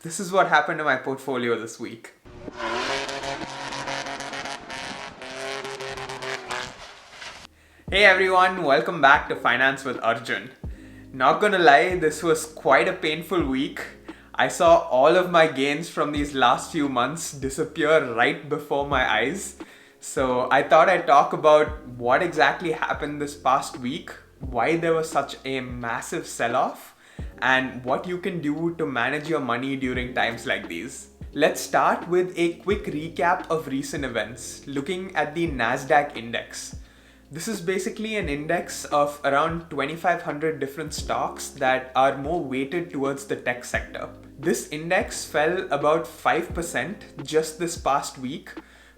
this is what happened to my portfolio this week. Hey everyone, welcome back to Finance with Arjun. Not gonna lie, this was quite a painful week. I saw all of my gains from these last few months disappear right before my eyes. So I thought I'd talk about what exactly happened this past week, why there was such a massive sell-off, and what you can do to manage your money during times like these. Let's start with a quick recap of recent events, looking at the Nasdaq index. This is basically an index of around 2,500 different stocks that are more weighted towards the tech sector. This index fell about 5% just this past week,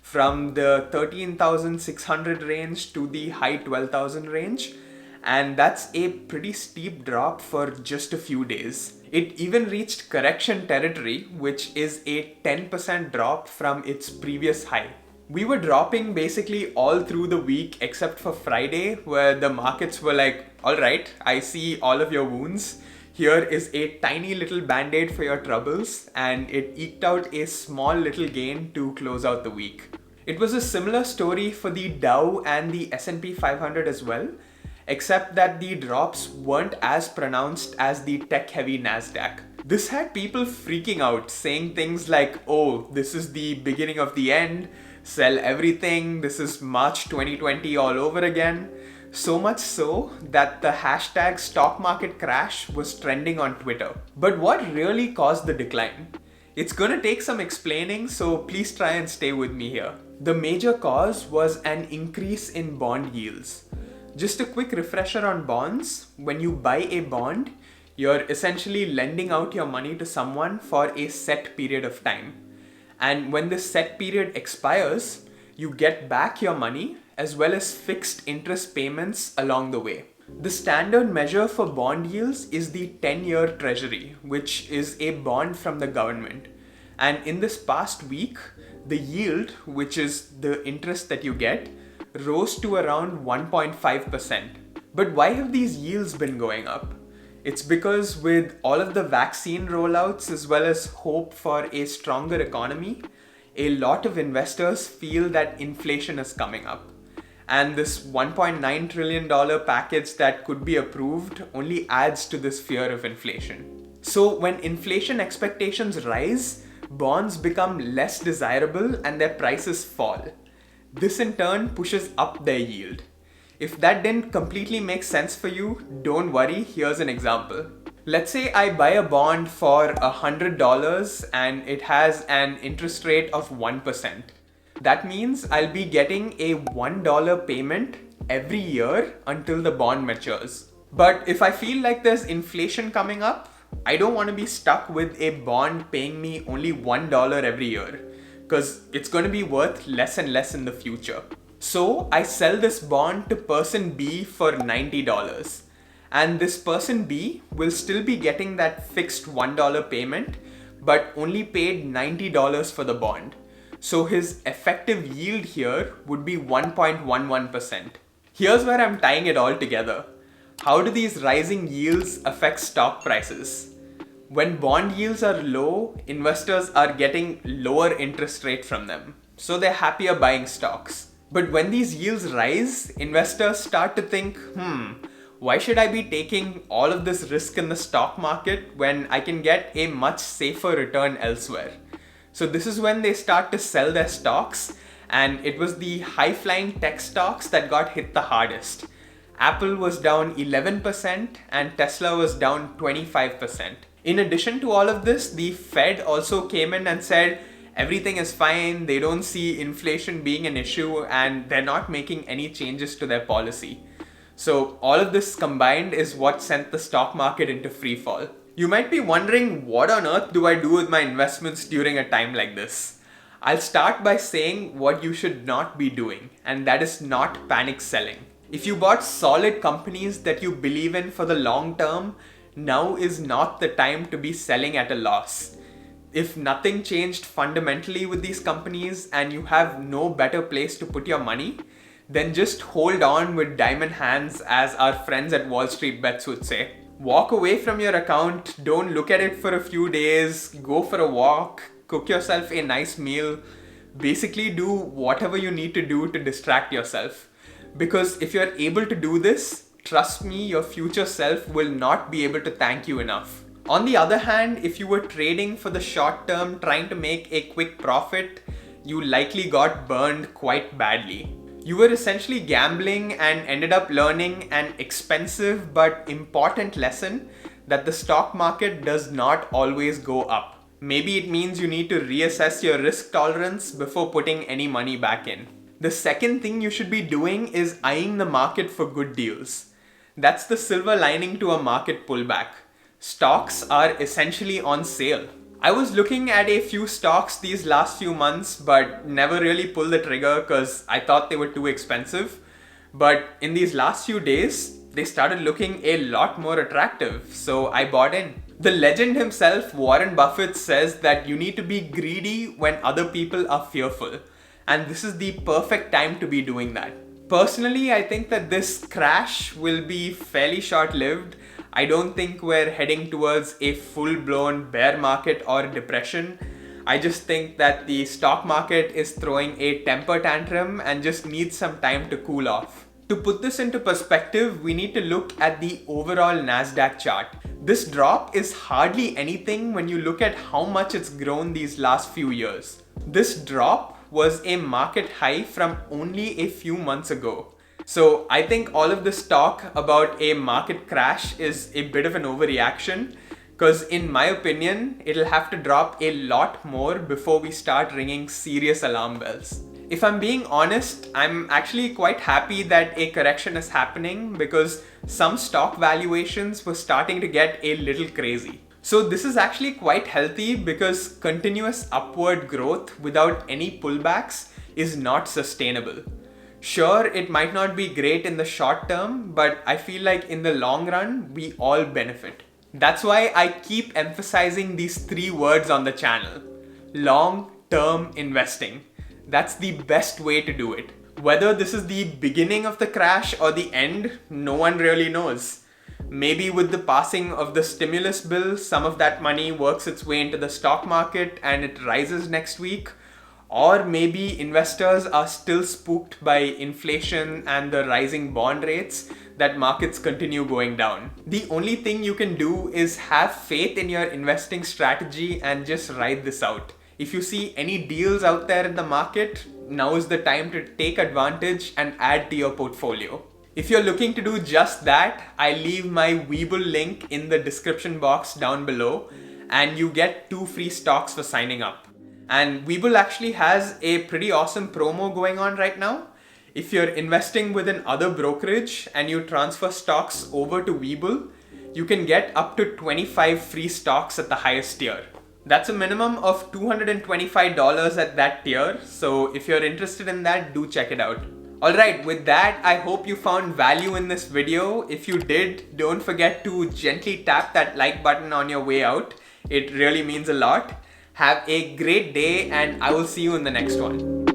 from the 13,600 range to the high 12,000 range, and that's a pretty steep drop for just a few days. It even reached correction territory, which is a 10% drop from its previous high. We were dropping basically all through the week except for Friday, where the markets were like, alright, I see all of your wounds. Here is a tiny little band-aid for your troubles, and it eked out a small little gain to close out the week. It was a similar story for the Dow and the S&P 500 as well, except that the drops weren't as pronounced as the tech-heavy Nasdaq. This had people freaking out, saying things like, oh, this is the beginning of the end, sell everything, this is March 2020 all over again. So much so that the hashtag stock market crash was trending on Twitter. But what really caused the decline? It's gonna take some explaining, so please try and stay with me here. The major cause was an increase in bond yields. Just a quick refresher on bonds. When you buy a bond, you're essentially lending out your money to someone for a set period of time. And when this set period expires, you get back your money as well as fixed interest payments along the way. The standard measure for bond yields is the 10-year treasury, which is a bond from the government. And in this past week, the yield, which is the interest that you get, rose to around 1.5%. But why have these yields been going up? It's because with all of the vaccine rollouts as well as hope for a stronger economy, a lot of investors feel that inflation is coming up. And this $1.9 trillion package that could be approved only adds to this fear of inflation. So when inflation expectations rise, bonds become less desirable and their prices fall. This in turn pushes up their yield. If that didn't completely make sense for you, don't worry, here's an example. Let's say I buy a bond for $100 and it has an interest rate of 1%. That means I'll be getting a $1 payment every year until the bond matures. But if I feel like there's inflation coming up, I don't want to be stuck with a bond paying me only $1 every year, because it's going to be worth less and less in the future. So I sell this bond to person B for $90, and this person B will still be getting that fixed $1 payment, but only paid $90 for the bond. So his effective yield here would be 1.11%. Here's where I'm tying it all together. How do these rising yields affect stock prices? When bond yields are low, investors are getting lower interest rate from them, so they're happier buying stocks. But when these yields rise, investors start to think, why should I be taking all of this risk in the stock market when I can get a much safer return elsewhere? So this is when they start to sell their stocks, and it was the high-flying tech stocks that got hit the hardest. Apple was down 11% and Tesla was down 25%. In addition to all of this, the Fed also came in and said, everything is fine, they don't see inflation being an issue, and they're not making any changes to their policy. So all of this combined is what sent the stock market into free fall. You might be wondering, what on earth do I do with my investments during a time like this? I'll start by saying what you should not be doing, and that is not panic selling. If you bought solid companies that you believe in for the long term, now is not the time to be selling at a loss. If nothing changed fundamentally with these companies and you have no better place to put your money, then just hold on with diamond hands, as our friends at Wall Street Bets would say. Walk away from your account, don't look at it for a few days, go for a walk, cook yourself a nice meal. Basically, do whatever you need to do to distract yourself. Because if you're able to do this, trust me, your future self will not be able to thank you enough. On the other hand, if you were trading for the short term, trying to make a quick profit, you likely got burned quite badly. You were essentially gambling and ended up learning an expensive but important lesson that the stock market does not always go up. Maybe it means you need to reassess your risk tolerance before putting any money back in. The second thing you should be doing is eyeing the market for good deals. That's the silver lining to a market pullback. Stocks are essentially on sale. I was looking at a few stocks these last few months, but never really pulled the trigger because I thought they were too expensive. But in these last few days, they started looking a lot more attractive, so I bought in. The legend himself, Warren Buffett, says that you need to be greedy when other people are fearful. And this is the perfect time to be doing that. Personally, I think that this crash will be fairly short-lived. I don't think we're heading towards a full-blown bear market or depression. I just think that the stock market is throwing a temper tantrum and just needs some time to cool off. To put this into perspective, we need to look at the overall Nasdaq chart. This drop is hardly anything when you look at how much it's grown these last few years. This drop was a market high from only a few months ago. So I think all of this talk about a market crash is a bit of an overreaction, because in my opinion, it'll have to drop a lot more before we start ringing serious alarm bells. If I'm being honest, I'm actually quite happy that a correction is happening because some stock valuations were starting to get a little crazy. So this is actually quite healthy because continuous upward growth without any pullbacks is not sustainable. Sure, it might not be great in the short term, but I feel like in the long run, we all benefit. That's why I keep emphasizing these three words on the channel. Long-term investing. That's the best way to do it. Whether this is the beginning of the crash or the end, no one really knows. Maybe with the passing of the stimulus bill, some of that money works its way into the stock market and it rises next week. Or maybe investors are still spooked by inflation and the rising bond rates that markets continue going down. The only thing you can do is have faith in your investing strategy and just ride this out. If you see any deals out there in the market, now is the time to take advantage and add to your portfolio. If you're looking to do just that, I leave my Webull link in the description box down below and you get 2 free stocks for signing up. And Webull actually has a pretty awesome promo going on right now. If you're investing with an other brokerage and you transfer stocks over to Webull, you can get up to 25 free stocks at the highest tier. That's a minimum of $225 at that tier, so if you're interested in that, do check it out. Alright, with that, I hope you found value in this video. If you did, don't forget to gently tap that like button on your way out. It really means a lot. Have a great day and I will see you in the next one.